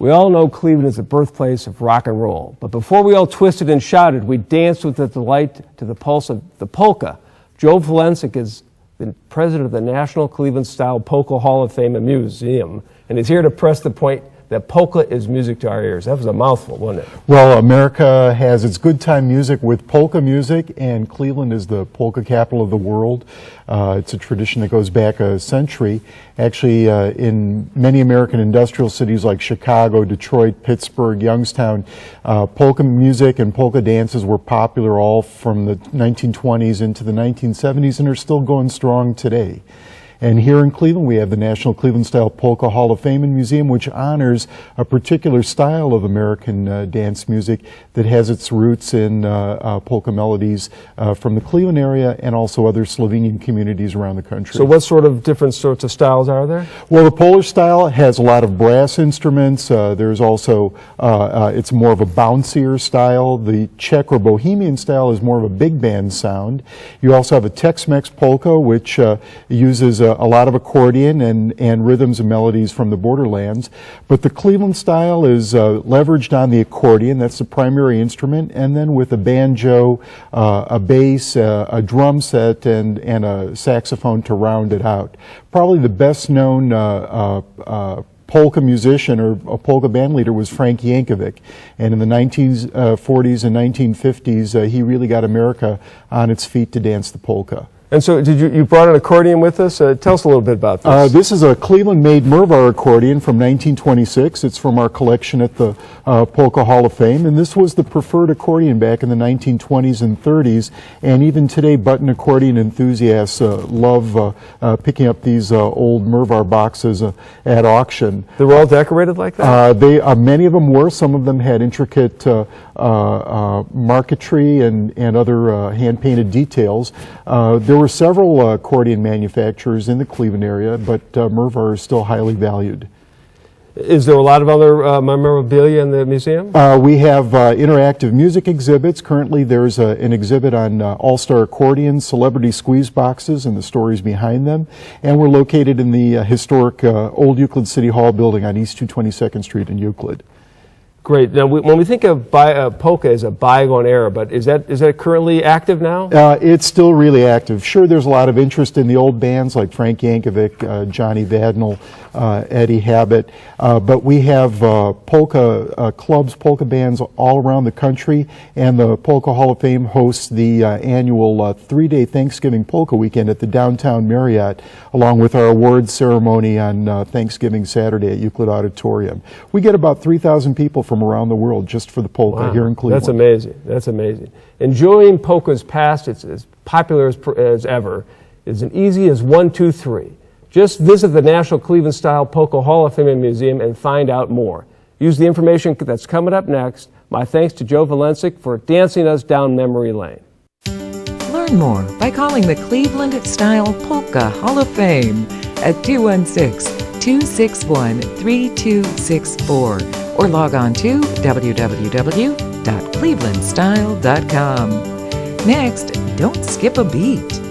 We all know Cleveland is the birthplace of rock and roll, but before we all twisted and shouted, we danced with the delight to the pulse of the polka. Joe Valencic is the president of the National Cleveland Style Polka Hall of Fame and Museum, and he's here to press the point that polka is music to our ears. That was a mouthful, wasn't it? Well, America has its good time music with polka music, and Cleveland is the polka capital of the world. It's a tradition that goes back a century. Actually, in many American industrial cities like Chicago, Detroit, Pittsburgh, Youngstown, polka music and polka dances were popular all from the 1920s into the 1970s and are still going strong today. And here in Cleveland, we have the National Cleveland Style Polka Hall of Fame and Museum, which honors a particular style of American dance music that has its roots in polka melodies from the Cleveland area and also other Slovenian communities around the country. So what sort of different sorts of styles are there? Well, the Polish style has a lot of brass instruments. There's also, it's more of a bouncier style. The Czech or Bohemian style is more of a big band sound. You also have a Tex-Mex polka, which uses a lot of accordion and rhythms and melodies from the borderlands. But the Cleveland style is leveraged on the accordion, that's the primary instrument, and then with a banjo, a bass, a drum set, and a saxophone to round it out. Probably the best known polka musician or a polka band leader was Frank Yankovic. And in the 1940s and 1950s, he really got America on its feet to dance the polka. And so you brought an accordion with us? Tell us a little bit about this. This is a Cleveland-made Mervar accordion from 1926. It's from our collection at the Polka Hall of Fame. And this was the preferred accordion back in the 1920s and 30s. And even today, button accordion enthusiasts love picking up these old Mervar boxes at auction. They were all decorated like that? Many of them were. Some of them had intricate marquetry and other hand-painted details. There were several accordion manufacturers in the Cleveland area, but Mervar is still highly valued. Is there a lot of other memorabilia in the museum? We have interactive music exhibits. Currently there's an exhibit on all-star accordions, celebrity squeeze boxes, and the stories behind them. And we're located in the historic Old Euclid City Hall building on East 222nd Street in Euclid. Great. Now, when we think of polka as a bygone era, but is that currently active now? It's still really active. Sure, there's a lot of interest in the old bands like Frank Yankovic, Johnny Vadnal, Eddie Habit, but we have polka clubs, polka bands all around the country, and the Polka Hall of Fame hosts the annual 3-day Thanksgiving Polka Weekend at the Downtown Marriott, along with our awards ceremony on Thanksgiving Saturday at Euclid Auditorium. We get about 3,000 people from around the world just for the polka here in Cleveland. That's amazing. That's amazing. Enjoying polka's past, it's as popular as ever, is as easy as 1, 2, 3. Just visit the National Cleveland Style Polka Hall of Fame and Museum and find out more. Use the information that's coming up next. My thanks to Joe Valencic for dancing us down memory lane. Learn more by calling the Cleveland Style Polka Hall of Fame at 216-261-3264 or log on to www.clevelandstyle.com. Next, don't skip a beat.